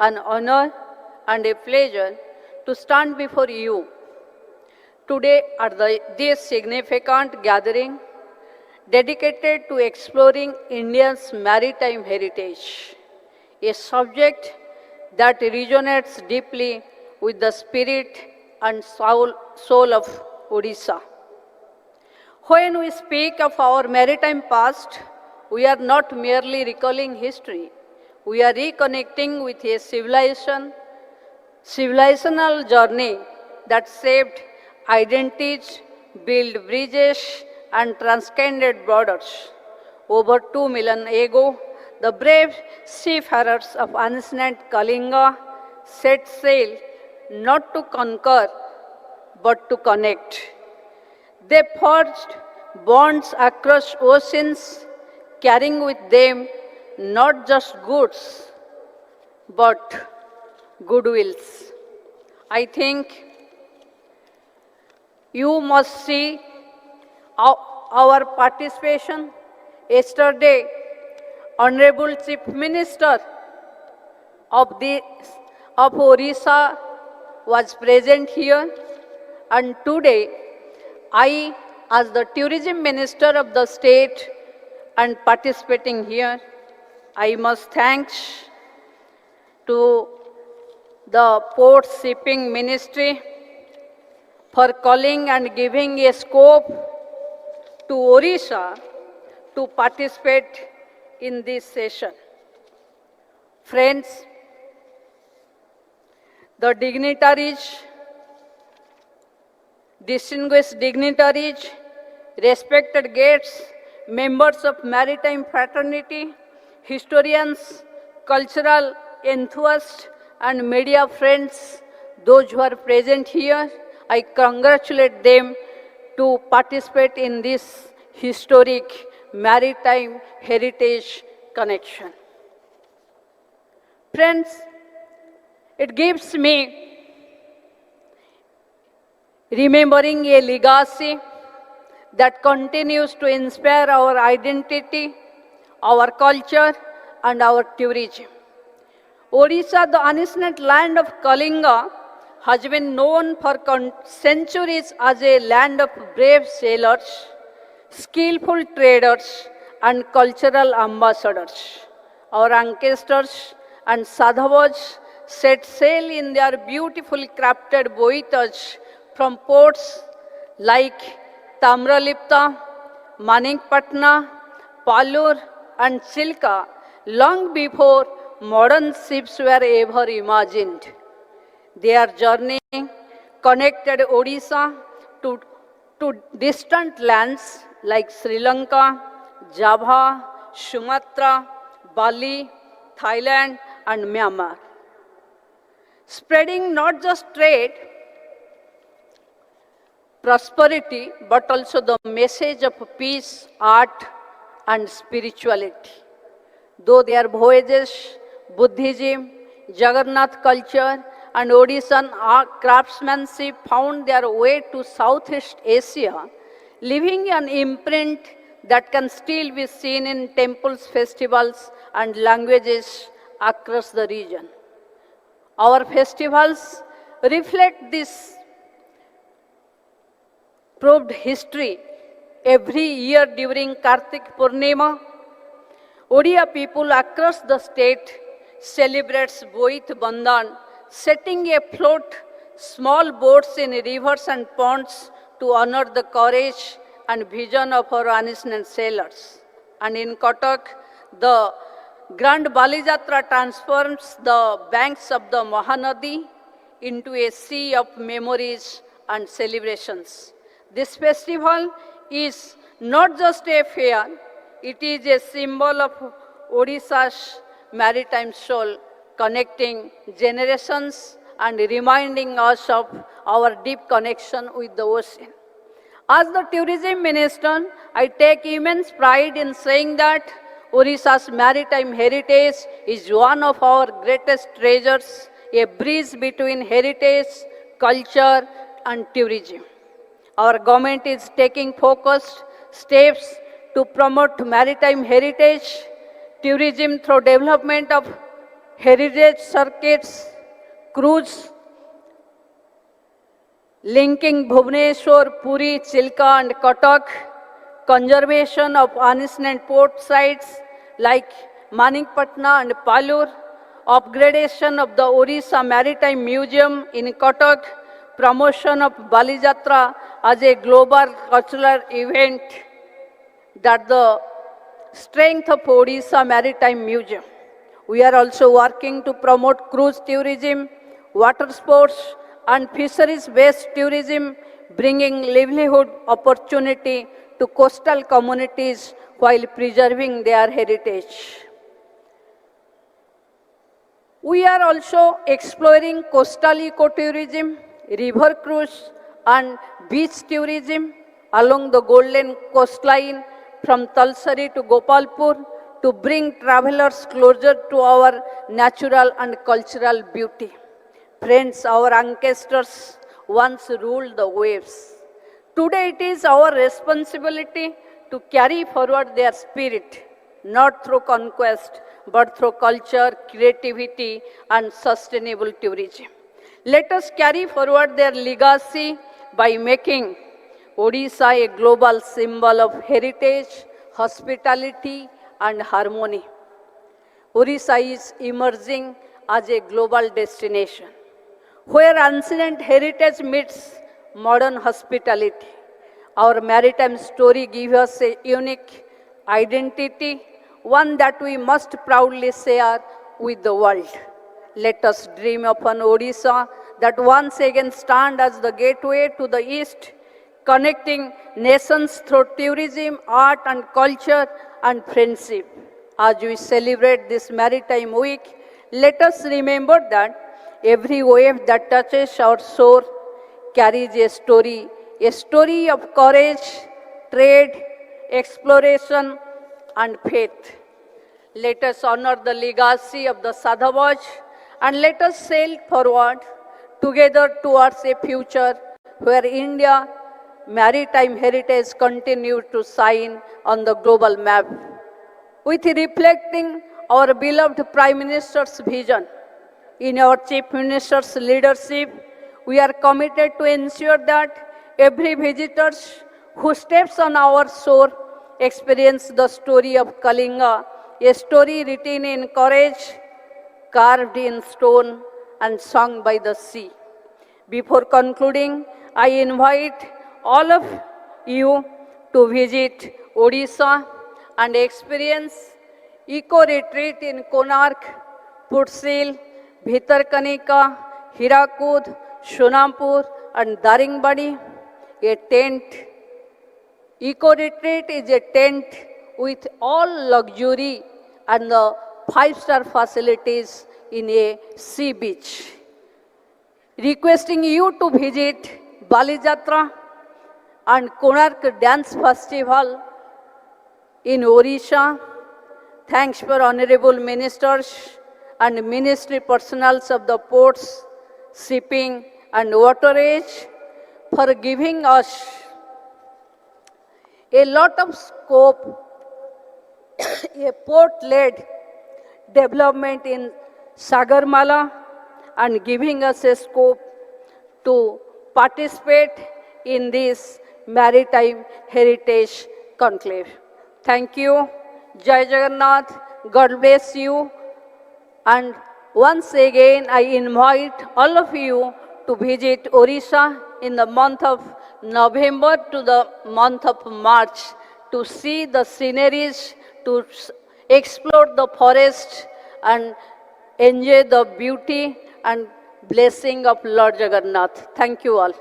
an honor and a pleasure to stand before you today at this significant gathering dedicated to exploring India's maritime heritage, a subject that resonates deeply with the spirit and soul of Odisha. When we speak of our maritime past, we are not merely recalling history, we are reconnecting with a civilizational journey that shaped identities, built bridges, and transcended borders. Over 2 million ago, the brave seafarers of ancient Kalinga set sail not to conquer but to connect. They forged bonds across oceans, carrying with them not just goods but goodwills. I think you must see our participation. Yesterday, Honorable Chief Minister of, the, of Orissa was present here, and today I, as the Tourism Minister of the state and participating here, I must thanks to the Port Shipping Ministry for calling and giving a scope to Orissa to participate in this session. Friends, the dignitaries, distinguished dignitaries, respected guests, members of maritime fraternity, historians, cultural enthusiasts, and media friends, those who are present here, I congratulate them to participate in this historic maritime heritage connection. Friends, it gives me remembering a legacy that continues to inspire our identity, our culture, and our tourism. Odisha, the ancient land of Kalinga, has been known for centuries as a land of brave sailors, skillful traders, and cultural ambassadors. Our ancestors and Sadhavas set sail in their beautifully crafted voyages from ports like Tamralipta, Manikpatna, Palur, and Chilka long before modern ships were ever imagined. Their journey connected Odisha to distant lands like Sri Lanka, Java, Sumatra, Bali, Thailand, and Myanmar, spreading not just trade, prosperity, but also the message of peace, art, and spirituality. Though their voyages, Buddhism, Jagannath culture, and Odishan craftsmanship found their way to Southeast Asia, leaving an imprint that can still be seen in temples, festivals, and languages across the region. Our festivals reflect this proved history. Every year during Kartik Purnima, Odia people across the state celebrates Boit Bandhan, setting afloat small boats in rivers and ponds to honor the courage and vision of our ancient sailors. And in Kotak, the Grand Balijatra transforms the banks of the Mahanadi into a sea of memories and celebrations. This festival is not just a fair, it is a symbol of Odisha's maritime soul, connecting generations and reminding us of our deep connection with the ocean. As the tourism minister, I take immense pride in saying that Odisha's maritime heritage is one of our greatest treasures, a bridge between heritage, culture, and tourism. Our government is taking focused steps to promote maritime heritage, tourism through development of heritage circuits, cruise linking Bhubaneswar, Puri, Chilka and Cuttack, conservation of ancient port sites like Manikpatna and Palur, upgradation of the Orissa Maritime Museum in Cuttack, promotion of Balijatra as a global cultural event that the strength of Odisha Maritime Museum. We are also working to promote cruise tourism, water sports and fisheries-based tourism, bringing livelihood opportunity to coastal communities while preserving their heritage. We are also exploring coastal ecotourism, river cruise and beach tourism along the Golden Coastline from Talsari to Gopalpur to bring travelers closer to our natural and cultural beauty. Friends, our ancestors once ruled the waves. Today it is our responsibility to carry forward their spirit, not through conquest, but through culture, creativity, and sustainable tourism. Let us carry forward their legacy by making Odisha a global symbol of heritage, hospitality, and harmony. Odisha is emerging as a global destination, where ancient heritage meets modern hospitality. Our maritime story gives us a unique identity, one that we must proudly share with the world. Let us dream of an Odisha that once again stands as the gateway to the East, connecting nations through tourism, art and culture and friendship. As we celebrate this Maritime Week, let us remember that every wave that touches our shore carries a story of courage, trade, exploration, and faith. Let us honor the legacy of the Sadhavaj and let us sail forward together towards a future where India maritime heritage continues to shine on the global map. With reflecting our beloved Prime Minister's vision, in our Chief Minister's leadership, we are committed to ensure that every visitor who steps on our shore experiences the story of Kalinga, a story written in courage, carved in stone, and sung by the sea. Before concluding, I invite all of you to visit Odisha and experience eco-retreat in Konark, Putsil, Bhitarkanika, Hirakud, Shonampur and Daringbadi. A tent. Eco-retreat is a tent with all luxury and the five-star facilities in a sea beach. Requesting you to visit Balijatra and Konark Dance Festival in Odisha. Thanks for honorable ministers and ministry personnels of the ports, shipping and waterage for giving us a lot of scope, a port-led development in Sagarmala and giving us a scope to participate in this maritime heritage conclave. Thank you. Jai Jagannath. God bless you. And once again, I invite all of you to visit Odisha in the month of November to the month of March to see the sceneries, to explore the forest and enjoy the beauty and blessing of Lord Jagannath. Thank you all.